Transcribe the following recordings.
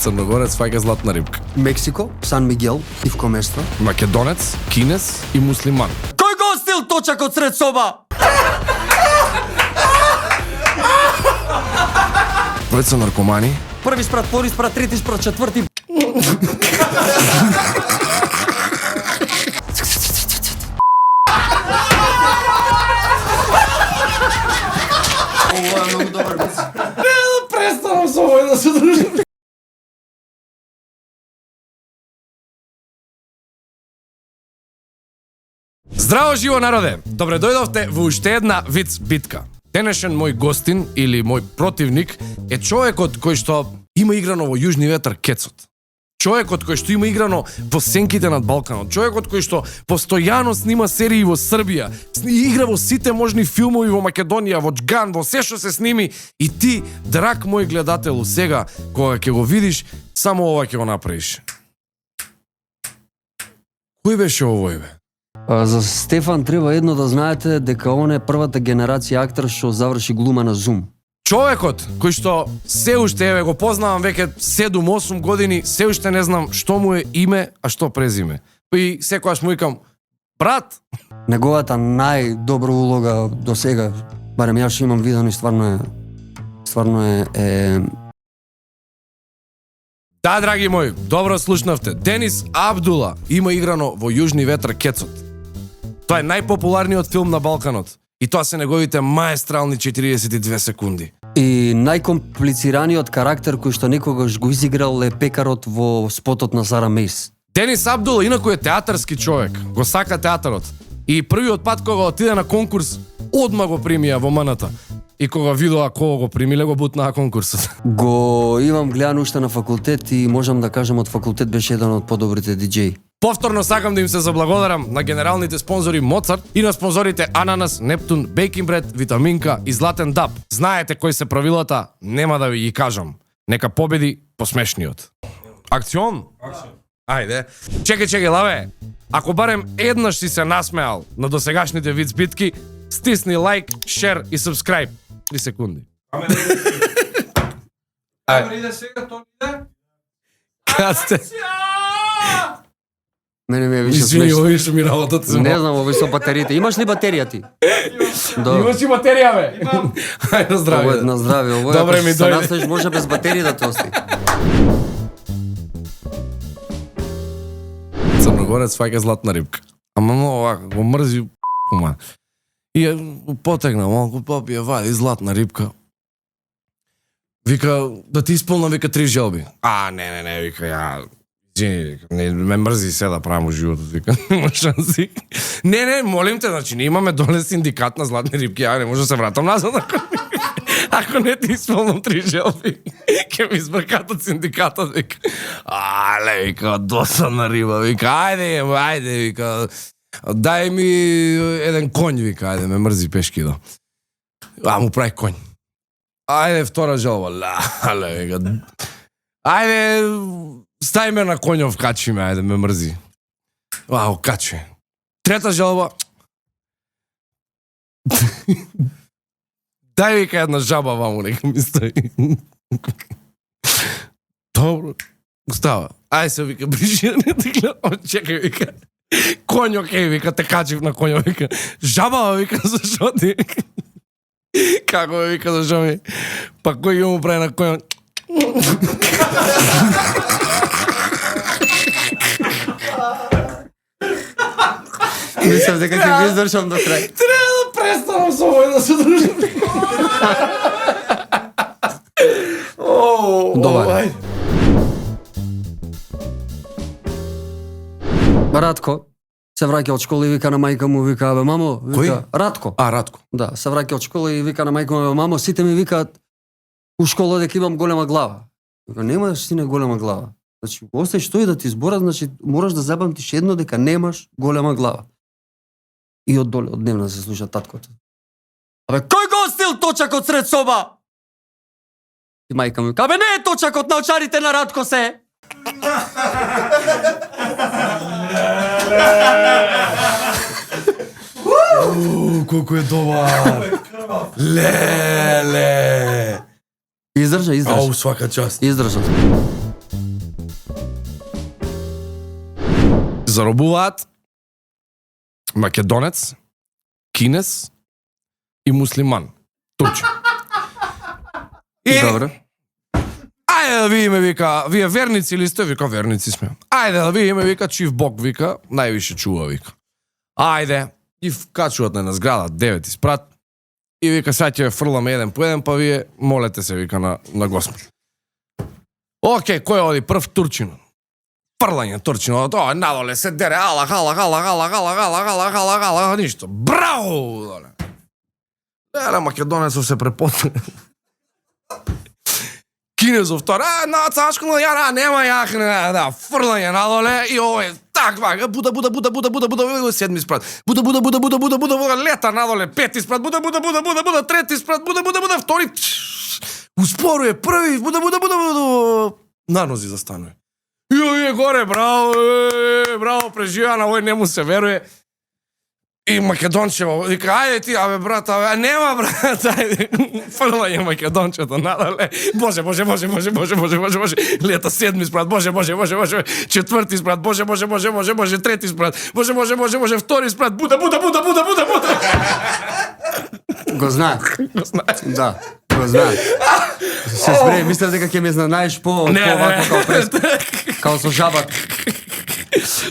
Црногорец фаќа златна рибка. Мексико, Сан Мигел, Ивко место. Македонец, кинес и муслиман. Кој го остил точакот сред соба? Двојца наркомани. Први спрат, втори спрат, трети спрат, четврти. Ова е многу добар виц. Престанам со овој да се дружим. Здраво живо народе! Добре дојдовте во уште една виц битка. Денешен мој гостин или мој противник е човекот кој што има играно во Јужни ветар Кецот. Човекот кој што има играно во сенките над Балканот. Човекот кој што постојано снима серии во Србија, игра во сите можни филмови во Македонија, во Џган, во се што се сними, и ти, драг мој гледателу, сега кога ќе го видиш, само ова ќе го направиш. Кој беше овој бе? За Стефан треба едно да знаете дека он е првата генерација актер што заврши глума на Zoom. Човекот кој што се уште еве го познавам веќе 7-8 години, се уште не знам што му е име, а што презиме. И секогаш му викам брат. Неговата најдобра улога до сега, барем јас што имам видено, и стварно е Да, драги мои, добро слушнавте. Денис Абдула има играно во Јужни ветар Кецот. Тоа е најпопуларниот филм на Балканот. И тоа се неговите маестрални 42 секунди. И најкомплицираниот карактер кој што некогаш го изиграл е пекарот во спотот на Сара Мейс. Денис Абдула инаку е театарски човек, го сака театарот. И првиот пат кога отиде на конкурс, одма го примија во МНТ. И кога видоа кого го примиле, го бутнаа конкурсот. Го имам гледано уште на факултет и можам да кажам од факултет беше еден од подобрите диџеи. Повторно сакам да им се заблагодарам на генералните спонзори Моцарт и на спонзорите Ананас, Нептун, Бейкинг Бред, Витаминка и Златен Даб. Знаете кои се правилата, нема да ви ги кажам. Нека победи посмешниот. Акцион? Ајде. Чекај, лаве. Ако барем еднаш си се насмеал на досегашните виц битки, стисни лайк, шер и сабскрайб. 3 секунди. Камера иде сега, тоа иде? Кад сте? Мене ми е више Извини, смешно. ови што ми работат. Не знам овој со батериите. Имаш ли батерија ти? Имаш и материја, бе? Имам. Ајде, Ова здраве. е на здравје. Ова Добре ако ми се дојде. настоиш може без батерија да те остави. Црногорец фаќа златна рибка. Ама овака, го мрзи ума. И потегна малку, попие, вади златна рибка. Вика, да ти исполна, вика 3 желби. Не, вика, ја... Извини, вика, не, ме мрзи се да правам во животот, вика, нема шанси. Не, молим те, значи, не имаме доле синдикат на златни рибки, ја не може да се вратам назад, ако не ти исполнам 3 желби, ќе ми избркатат синдикатот, вика. Вика, досадна риба, вика, ајде, вика, дај ми еден конј, вика, ајде, ме мрзи пешки, да. Му прави конј. Ајде, втора желба, вика, ајде, стај ме на конјов, качи ме, ајде, ме мрзи. Качи. Трета желба, дај, вика, една жаба ваму, нека ми стои. Добро, става. Ај се, вика, брижи, не те гледам, чекај, вика. Конјо, вика, те качив на конјо, вика. Жаба, вика, зашо ти? Како, вика, зашо ми? Па кој го му прави на конјо? Мислам дека ќе го издржам до крај. Треба да престанам со овој да се дружим. Добар. Радко се враќа од школа и вика на мајка му, вика, абе, мамо, вика, Радко. Радко. Да, се враќа од школа и вика на мајка му, абе, мамо, сите ми викаат у школа дека имам голема глава. Вика, немаш сине голема глава. Значи, остај што и да ти зборат, значи, мораш да запамтиш едно дека немаш голема глава. И од доле, од дневна се слуша таткото. Абе, кој го остил точакот сред соба? И мајка ми, абе, не е точакот на очарите на Радко се. Колку е добар. Леле. Издржа. Свака част. Издржа. заробуваат македонец, кинес и муслиман. Турчин. И Добро. ајде да видиме, вика, вие верници или сте? Вика, верници сме. Ајде да видиме, вика, чив бог, вика, највише чува, вика. Ајде, и вкачуват на зграда, 9 спрат, и вика, сега ќе фрламе еден по еден, па вие молете се, вика, на Господ. Океј, кој оди прв? Турчин. Фрлање Турчин, тоа надоле се дере, ала, ништо. Браво! Доле. Македонецов се препотне. Кинезов втора, на цачко на јара, нема јахне, да, фрлање надоле и овој таква, буда, седми спрат. Буда, лета надоле, пети спрат, буда, трети спрат, буда, втори. Успорuje први, буда, на нози застанува. И овие горе, браво, преживеа, на овој не му се веруе. И Македончево, вика, ајде ти, абе, брат, нема, брат, ајде, фрлање Македончето надале. Боже, лета седми спрат, боже, четврти спрат, боже, трети спрат, боже, втори спрат, буда. Го знаеш. Да, го знаеш. Се спре, мислев дека ќе ме знаеш по овако као прес. Као со жабак.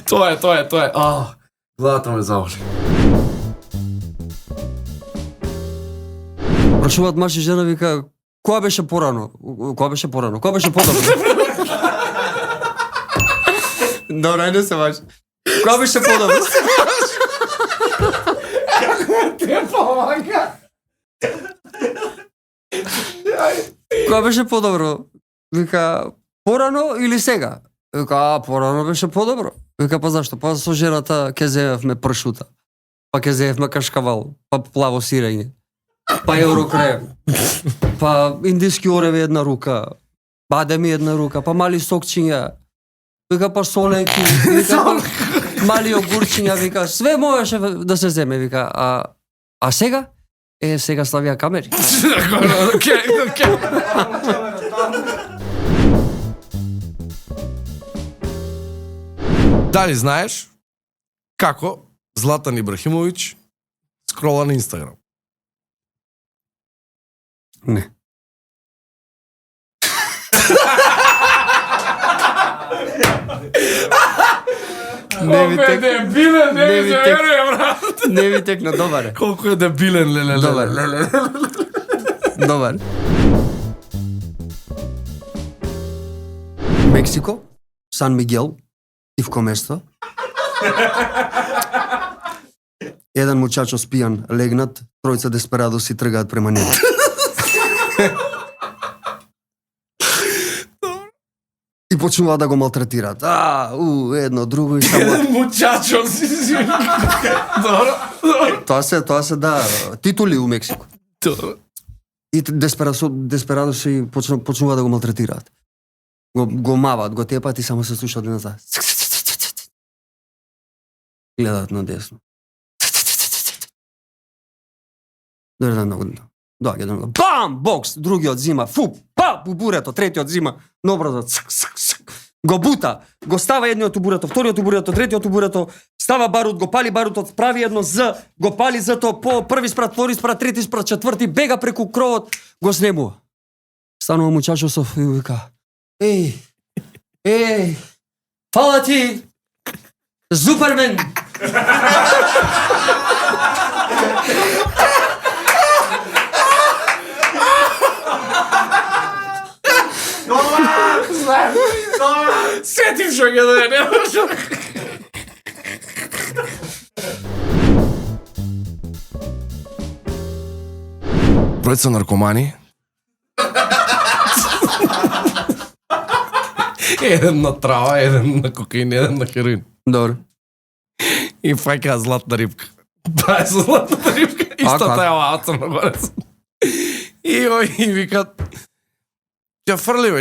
Тоа е. Главата ме заволи. Прашуваат маж и жена, вика, која беше порано? Која беше подобро? Добро, не се важи. Која беше подобро? Те помага. Која беше подобро? Вика, порано или сега? Вика, порано беше подобро. Вика, па зашто? Па со жената ќе зеевме пршута. Па ќе зеевме кашкавал. Па плаво сирење. Па еврокрем. Па индиски ореви една рука. Бадеми една рука. Па мали сокчиња. Вика, па соленки. Вика, па мали огурчиња. Вика, све можеше да се земе. Вика, а сега? Сега ставија камери. Дали знаеш како Златан Ибрахимовиќ скрола на Инстаграм? Не. Не ви тек... дебилен, не ми се веруе, брат. Не ви текна, добар е. Колку е дебилен, леле. Добар. Мексико, Сан Мигел, Ивко место. Еден мучачо спијан легнат, тројца десперадоси тргаат према него. И почнуваат да го малтретираат. Едно, друго и само... Мучачо си. Добро. Тоа се да, титули у Мексико. Добро. И десперадоси почнуваат да го малтретираат. Го маваат, го тепат и само се слушаат назад. Гледаат на десно. Доаѓа едно. Бам! Бокс! Другиот зима. Фу! Па! Бубурето. Третиот зима. На образот. Го бута. Го става едниот у бурето, вториот у бурето, третиот у бурето. Става барут, го пали барутот, прави едно З, го пали З-то по први спрат, втори спрат, трети спрат, четврти, бега преку кровот, го снемува. Станува мучачосов и вика: Еј, фала ти, Супермен! Сетив што ќе да не може. Тројца наркомани. Еден на трава, еден на кокаин, еден на хероин. Добро. И фаќа златна рибка. Па е со златната рибка. Истата е ова Црногорец. И викат: Ќе фрли.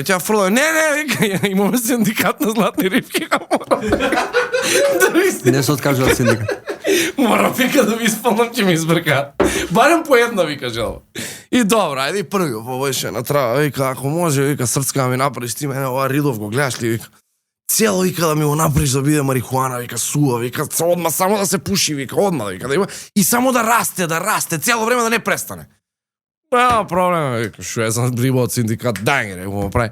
Не, вика, имаме синдикат на златни рибки. Не се откажува синдикат. Мора, вика, да ви исполнам, ќе ми избркаат. Барем по една, вика, желба. И добра, ајде и први го побојше на трава, вика, ако може, вика, срцка ми направиш ти мене, ова Ридов го гледаш ли, вика. Цело вика да ми го направиш да биде марихуана, вика сува, вика одма само да се пуши, вика одма вика да има и само да расте, цело време да не престане. Проблема, вика, шо е сам риба од синдикат, дај ги, го прави.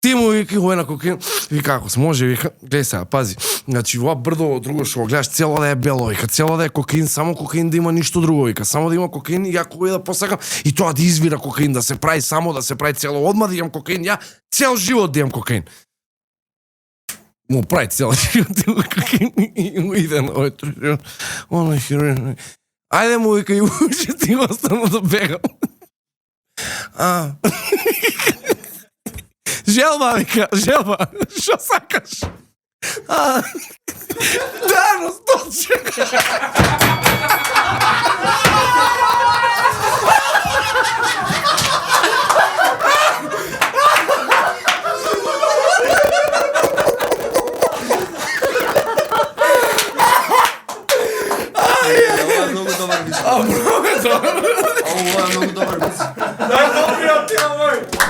Ти му вика го на кокаин, вика ако се може, вика, гледај сега, пази, значи во брдо друго што го гледаш цело да е бело, вика, цело да е кокаин, само кокаин да има ништо друго, вика, само да има кокаин и ако да посакам и тоа да извира кокаин, да се прави само да се прави цело, одма да имам кокаин, ја цел живот да имам кокаин. Му прави цел живот кокаин и му иде на ојтро, оно хероин. Ајде му вика и уши ти остану да бегам. Желба, вика, желба, шо сакаш? Да, но столче. Ова е многу добар виц. Најдобриот ти на мој.